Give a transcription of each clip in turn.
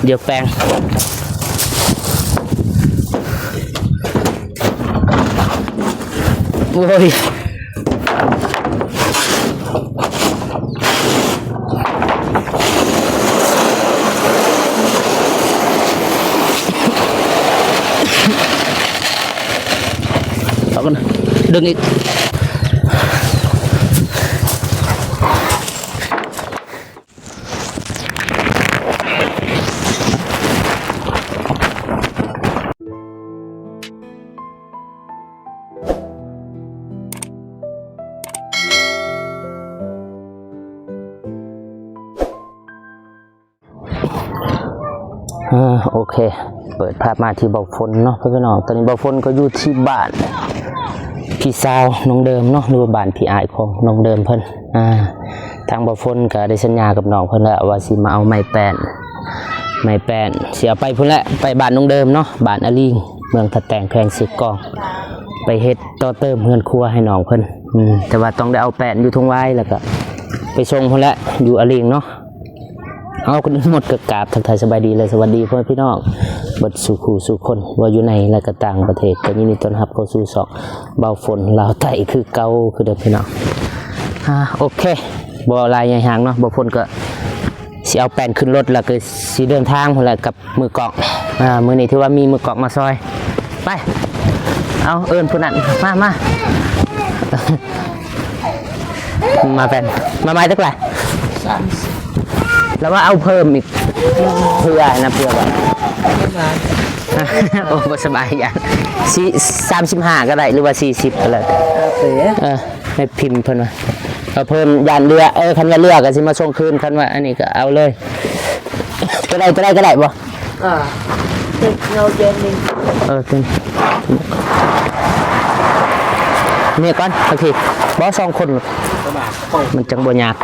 เดี๋ยวแปลงโอ้ยเอากันดึงอีกโอเคเปิดภาพมาที่บ่อฝนเนาะพี่น้องตอนนี้บ่อฝนก็อยู่ที่บ้านพี่สาวน้องเดิมเนาะหรือบ้านพี่อายของน้องเดิมเพิ่นทางบ่อฝนก็ได้สัญญากับน้องเพิ่นแล้วว่าสิมาเอาไม้แป้นเสียไปพุ่นแหละไปบ้านน้องเดิมเนาะบ้านอลิงเมืองตะแตงแขวงสิกองไปเฮ็ดต่อเติมเฮือนครัวให้น้องเพิ่นแต่ว่าต้องได้เอาแป้นอยู่ทุ่งไว้แล้วก็ไปส่งพุ่นแหละอยู่อลิงเนาะเอาคนหมดกราบทักทายสบายดีเลยสวัสดีพ่อพี่น้องบัดสู่คู่สู่คนว่าอยู่ในและก็ต่างประเทศก็ยินดีต้อนรับเข้าสู่สองเบาฝนลาวใต้คือเก่าคือเดิมพี่น้องโอเคบ่ลายใหญ่หางเนาะบ่ฝนก็สิเอาแป้นขึ้นรถแล้วก็สิเดินทางพุ่นแหละกับมือกอกมื้อนี้ที่ว่ามีมือกอกมาซอยไปเอาเอิ้นผู้นั้นมาแป้นมาไม้ตักไหร่แล้วว่าเอาเพิ่มอีกเพื่อแบบโอ้สบายอย่าง35ก็ได้หรือว่า40ก็ได้ให้พิมพ์เพิ่นว่าเอาเพิ่มยานเรือคันว่าเรือก็สิมาส่งคืนคันว่าอันนี้ก็เอาเลยก็ได้บ่เราเจนนี่นี่ก่อนโอเคบ่2คนมันจังบ่ยาก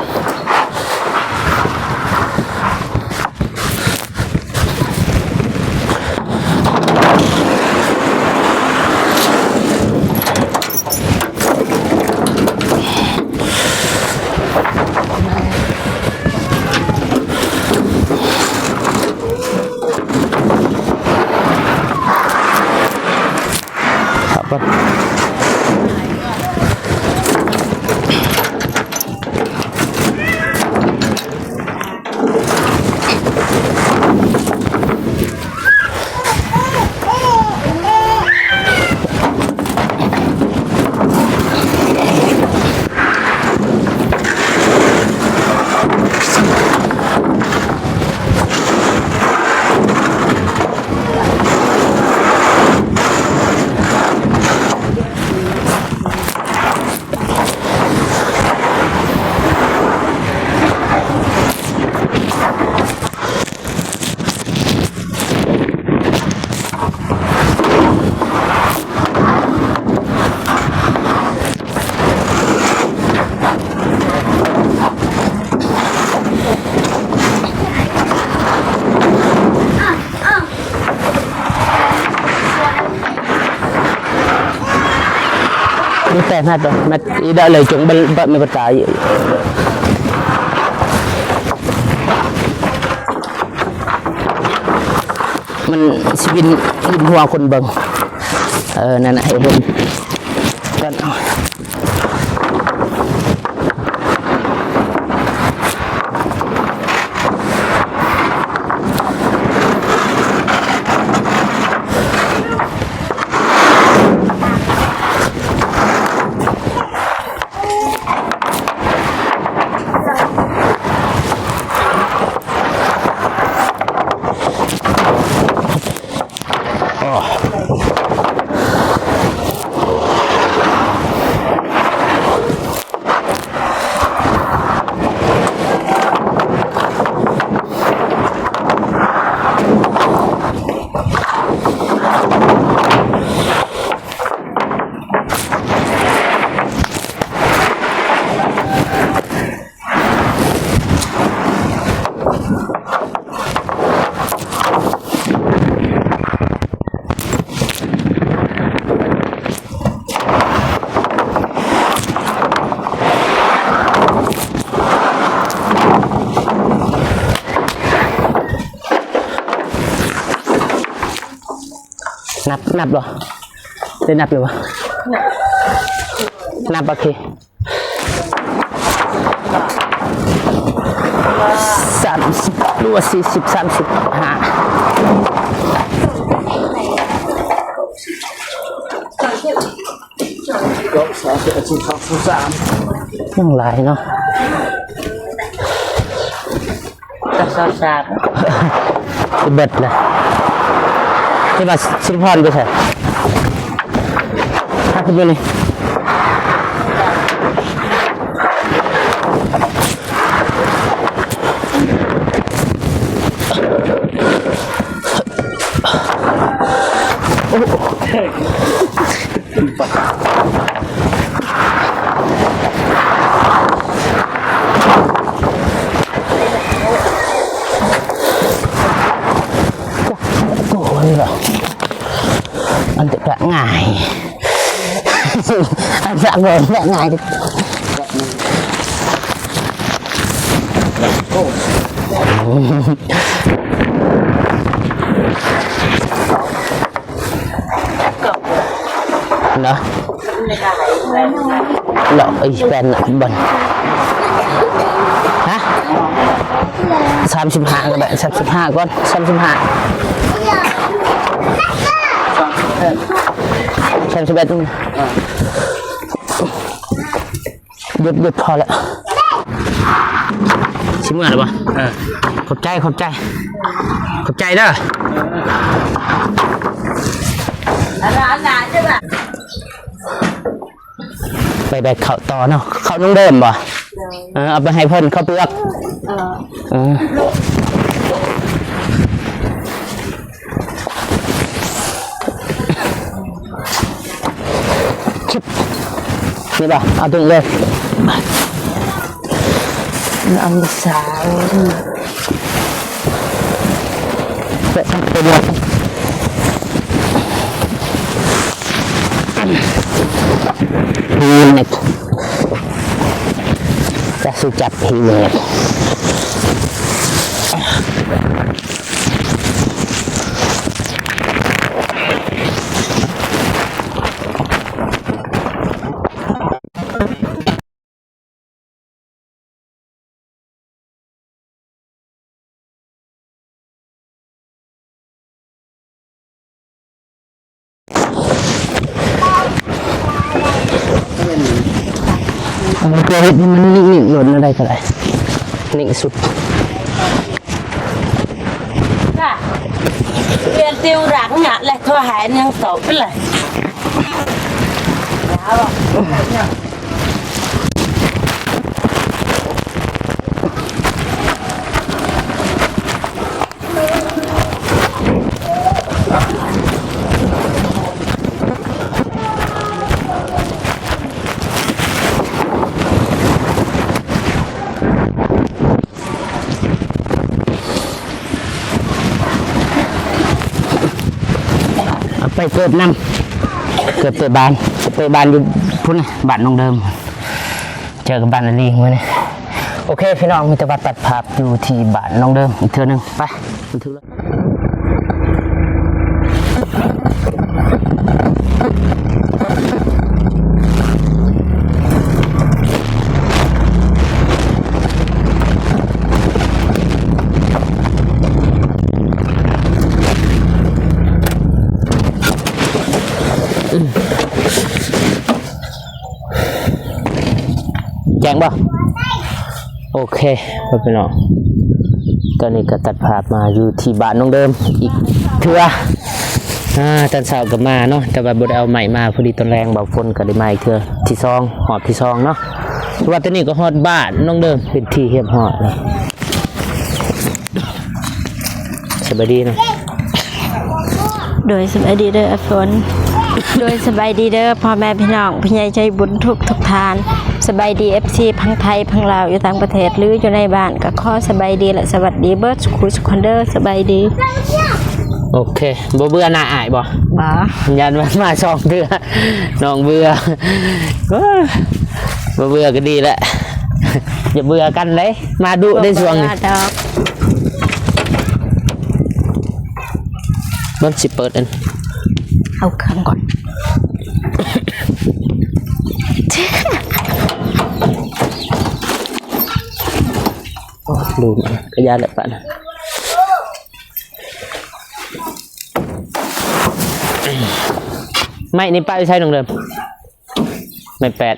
แต่น่าจะมันได้เลยจงบัดไม่ประกายมันสิบินหัวคนเบิ่งนั่นน่ะให้เบิ่งกัน นับหรอได้นับอยู่ปะนับโอเค30รู้ว่า40 35ยังหลายเนาะ จะสอบสาม เบ็ดเลยที่มาสิริพรไปใช่ถ้าขึ้นไปเลยอันจะแปลง่ายอันจะเกินแปลง่ายดิเนาะเราไอ้แฟนบันฮะ35ก็ได้35ก่อน3531หยุดพอแล้วชิมเมื่อไหร่ปะขอบใจเด้อใช่ปะไปแบกเขาต่อเนาะเขาต้องเดิมป่ะเอาไปให้เพิ่นเขาเปลือกนี่ป่ะเอาถึงเลยน้องสาวเป็นไงพีเน็ตจะสุจับพีเน็ตมันเกิดมันนิ่งๆหล่นอะไรก็ได้นิ่งสุดค่ะเรียนติวหลังเนี่ยแหละโทรหายังตอบไปเลยแล้วไปเกิดน้ำเกิดเปิดบานอยู่พุ่นบ้านน้องเดิมเจอกับบ้านอลีเมื่อนี้โอเคพี่น้องมีแต่ว่าตัดภาพอยู่ที่บ้านน้องเดิมอีกเทื่อนึงไปมันถึงแล้วแจ้งป่ะโอเคพี่น้องตอนนี้ก็ตัดภาพมาอยู่ที่บ้านน้องเดิมอีกเทื่อตอนเช้าก็มาเนาะแต่ว่าบ่ได้เอาใหม่มาพอดีตอนแรงเบาฝนก็ได้มาอีกเทื่อที่ซองหอบที่ซองเนาะว่าตอนนี้ก็ฮอดบ้านน้องเดิมเป็นที่เฮียบฮอดเลยสบายดีเนาะ โดยสบายดีเด้อฝนโดยสบายดีเด้อพ่อแม่พี่น้องพี่ใหญ่ใจบุญทุกทานสบายดี FC พังไทยพังลาวอยู่ต่างประเทศหรืออยู่ในบ้านก็ขอสบายดีและสวัสดีเบิร์ดสุขุสุขคนเด้อสบายดี โอเคบ่เบื่อหน้าอายบ่ยันมาช่องเดือน้องเบื่อบ่เบื่อก็ดีแหละอย่าเบื่อกันเลยมาดูได้ช่วงนี้มันสิเปิดอัน เอาเครื่องก่อน ลืมกระยาแหละปะนะไม่นี่ป้าจะใช้ตรงเดิมไม่แปด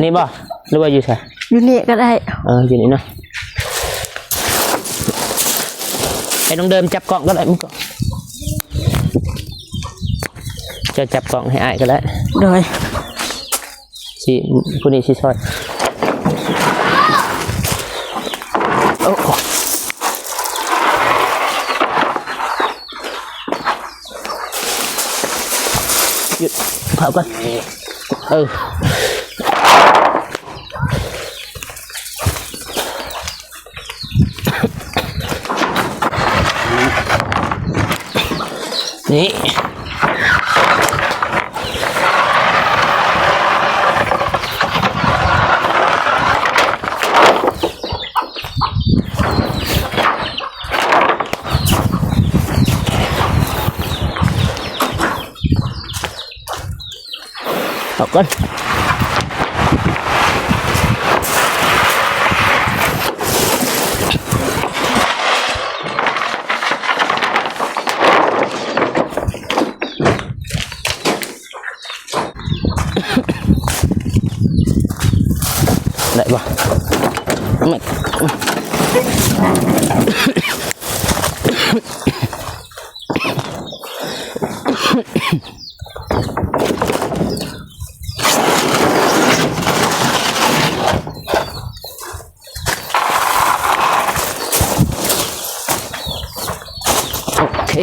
นี่บ่หรือว่าอยู่ใช่ อยู่นี่ก็ได้ อยู่นี่เนาะไอ้ตรงเดิมจับกล่องก็ได้มึงก็จะจับกล่องให้อายก็ได้ โดย สิผู้นี้สิซอยโอ้หยุดเผาก่อนนี่เอาก่อนได้ปะไม่โอเค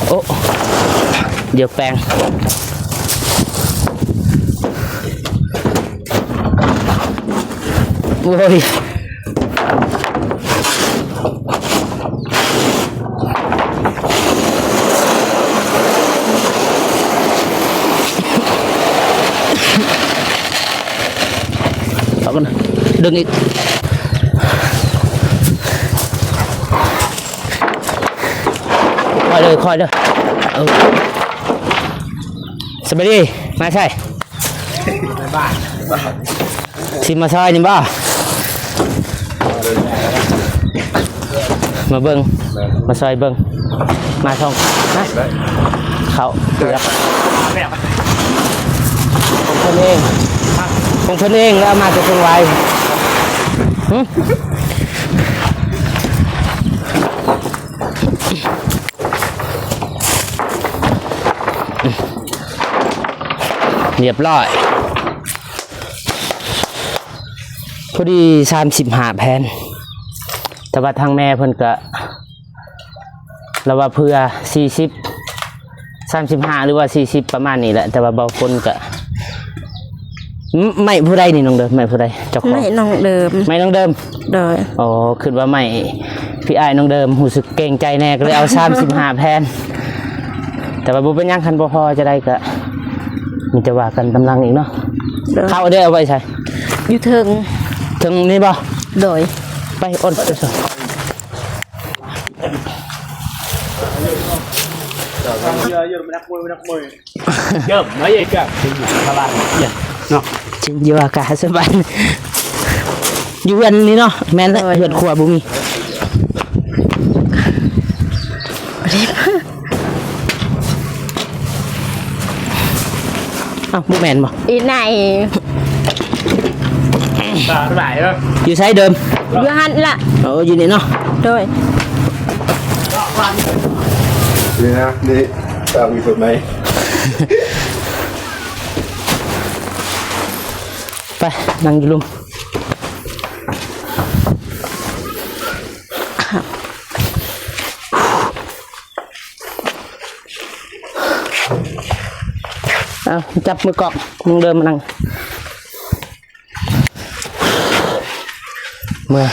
โอ้เดี๋ยวแปลงโอ้ยเอากันดึงอีกคอยเลยสบายดีมาใช่ชิมมาซอยนี่บ้ามาเบิ้งมาซอยเบิ้งมาท่องนะเขาของเพื่อนเองแล้วมาจากเชียงรายเรียบร้อย พอดี35แผ่นแต่ว่าทางแม่เพิ่นก็เราว่าเพื่อ35หรือว่า40ประมาณนี้แหละแต่ว่าเบาคนก็ไม่ผู้ใดนี่น้องเดิมไม่ผู้ใดเจ้าของ ไม่น้องเดิม ไม่น้องเดิม โดย อ๋อคือว่าไม่พี่อ้ายน้องเดิมรู้สึกเกรงใจแน่ก็เลยเอา35แผ่นแต่ว่าบ่เป็นหยังคันบ่พอจะได้ก็มีแต่ว่ากันกำลังอีกเนาะ โดย เข้าเด้อเอาไว้ใช่ อยู่เทิง ถึงนี่บ่ โดย ไปอ้นไปซะ เยอะไม่ใช่กับสบายเนาะ จริงอยู่อากาศสบายอยู่อันนี้เนาะแม่นแล้วเฮือนครัวบ่มีอ้าวบ่แม่นบ่ อีไหน สบายเนาะ อยู่ไสเดิม อยู่หันละ โอ้อยู่นี่เนาะ โดย นี่นะนี่ตามมีคนไหม ไปนั่งอยู่ลุมเอาจับมือเกาะมึงเดินมานั่งเมื่อ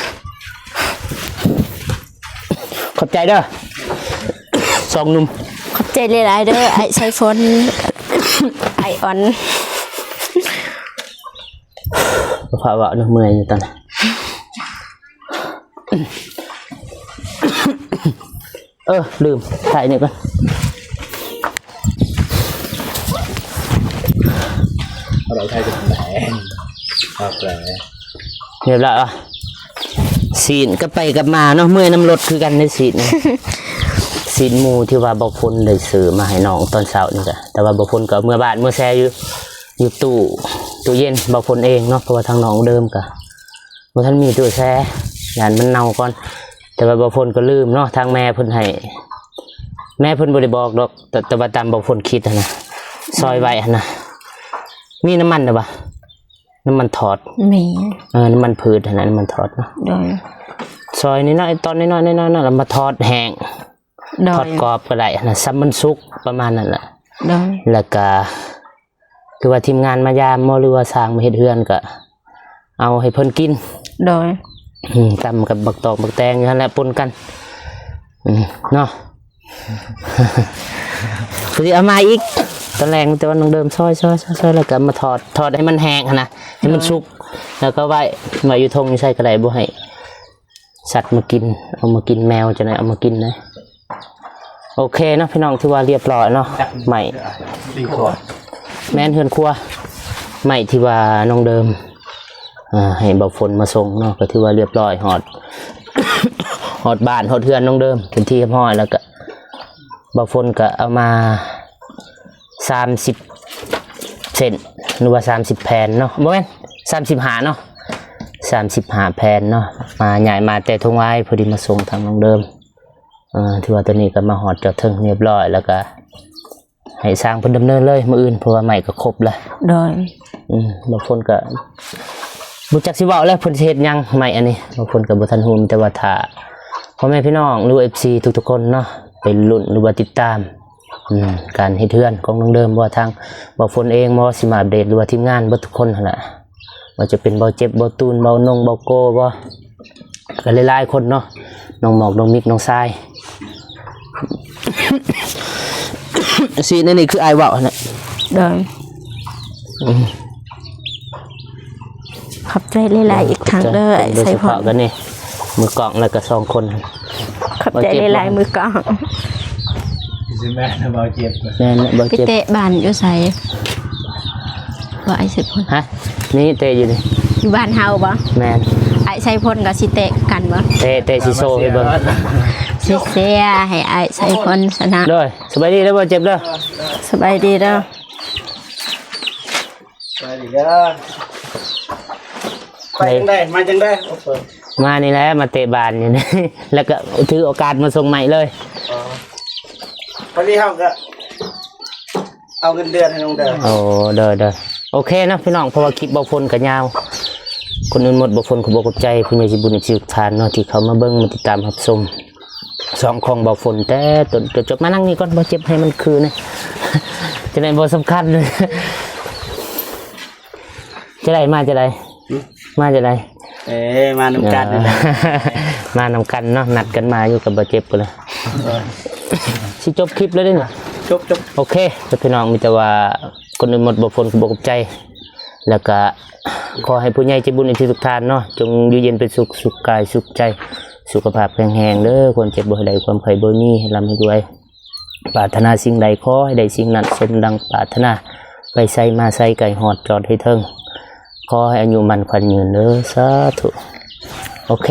ขอบใจเด้อสองหนุ่ม ขอบใจหลายๆเด้อไอ้ใช้ฝน ไอ้อ่อน เพราะว่าเนื้อเมื่อยอยู่ตอนนี้ลืมใส่นี่ก่อน เราใช้เป็นแผลครับแผล เรียบร้อยอ่ะสีนก็ไปกับมาเนาะเมื่อยน้ำรถคือกันในสีนนี่ สีนหมูที่ว่าบางคนได้ซื้อมาให้น้องตอนเช้านี่จ้ะแต่ว่าบางคนก็เมื่อบ้านเมื่อแช่อยู่ตู้เย็นบางคนเองเนาะเพราะว่าทางน้องเดิมก็บางท่านมีตู้แช่ยานมันเน่าก่อนแต่ว่าบางคนก็ลืมเนาะทางแม่เพิ่นให้แม่เพิ่นบ่ได้บอกดอกแต่ว่าตามบางคนคิดนะซอยไว้นะมีน้ำมันหรือเปล่าน้ำมันถอด มี น้ำมันพืชนะน้ำมันทอดเนาะ โดย ซอยนิดหน่อยตอนน้อยๆน้อยๆแล้วมาทอดแห้ง โด ทอด ย กรอบก็ได้นะซ้ำมันสุกประมาณนั้นแหละ โดย แล้วก็คือว่าทีมงานมายามหรือว่าสร้างมาเฮ็ดเฮือนก็เอาให้เพิ่นกิน โดย ตำกับบักตอกบักแตงนั่นแหละปนกันเนาะ คือเอามาอีกตอนแรกแต่ว่าน้องเดิมซอยแล้วก็มาทอดให้มันแห้งนะให้มันสุกแล้วก็ไว้อยู่ทงนี่ใส่กระไดบ่ให้สัตว์มากินเอามากินแมวจะไหนเอามากินนะโอเคเนาะพี่น้องที่ว่าเรียบร้อยเนาะใหม่ ตีคอ แม่นเฮือนครัวใหม่ที่ว่าน้องเดิมให้เบาฝนมาส่งเนาะก็ถือว่าเรียบร้อยหอด หอดบ้านหอดเฮือนน้องเดิมเป็นที่เรียบร้อยแล้วก็เบาฝนก็เอามา30เซนหรือว่า30แผ่นเนาะบ่แม่น35เนาะ35แผ่นเนาะมาใหญ่มาแต่ทงไว้พอดีมาส่งทางน้องเดิมที่ว่าตัวนี้ก็มาหอดจอดถึงเรียบร้อยแล้วก็ให้สร้างเพิ่นดำเนินเลยมื้ออื่นเพราะว่าใหม่ก็ครบแล้ว โดย บางคนก็บ่จักสิเว้าแล้วเพิ่นสิเฮ็ดหยังใหม่อันนี้บางคนก็บ่ทันฮู้แต่ว่าถ้าพ่อแม่พี่น้องหรือ FC ทุกๆคนเนาะไปลุ้นหรือว่าติดตามการเฮ็ดเฮือนของน้องเดิมว่าทางบ่ฝนเองบ่สิมาอัปเดตหรือว่าทีมงานเบิดทุกคนนั่นแหละว่าจะเป็นบ่เจ็บบ่ตูนบ่นงบ่โกบ่ก็หลายๆคนเนาะน้องหมอกน้องมิกน้องทราย สินี่คืออายเว้าน่ะ โดยขอบใจหลายๆอีกครั้งเด้อไอ้ โดย ใส่ เฉ พอ พาะกันนี่มือกล่องแล้วก็2คน ขอบใจหลายๆมือกล้อง ใช่ไหมนะบาเจ็บ แม่นบ่ พี่ เจ็บ เตะบ้านอยู่ไสว่าไอ้ใส่พล ฮะนี่เตะอยู่นี่ อยู่บ้านเฮาบ่ แม่น ไอ้ใส่พลกับสิเตะกันบ่ เตะสิโซให้เบิ่ง สิเสียให้ไอ้ใส่พลชนะ เด้อสบายดีเด้อบ่เจ็บเด้อ สบายดีเด้อ ไปดีเด้อไปจังได้มาจังได้โอเค มานี่แหละมาเตะบานอยู่นี่ แล้วก็ถือโอกาสมาส่งใหม่เลย พอดีเฮาก็เอาเงินเดือนให้น้องเด้อ โอ้เด้อโอเคนะพี่น้องเพราะว่าคลิปบ่พ้นก็ยาว คนอื่นหมดบ่ฝนก็บ่กดใจผู้ใหญ่สิบุญสิทานเนาะที่เขามาเบิ่งมาติดตามรับชมสองของบ่ฝนแต่ต้นจบมานั่งนี่ก่อนบ่เจ็บให้มันคือนะ จะได้บ่สำคัญเลย จะได้มาจะได้มาจะได้ มานำกัน มานำกันเนาะนัดกันมาอยู่กับบ่เจ็บกันเลยสิจบคลิปแล้วเด้นี่ จบ โอเคพี่น้องมีแต่ว่าคนอื่นหมดบ่ฝนก็บ่กดใจแล้วก็ขอให้ผู้ใหญ่ใจบุญในที่ทุกทานเนาะจงอยู่เย็นเป็นสุขสุขกายสุขใจสุขภาพแข็งแรงเด้อความเจ็บบ่ให้ได้ความไข้บ่มีให้ร่ำให้รวยปรารถนาสิ่งใดขอให้ได้สิ่งนั้นสมดังปรารถนาไปใส่มาใส่ไก่หอดจอดให้เทิงขอให้อายุมันขวัญยืนเด้อสาธุโอเค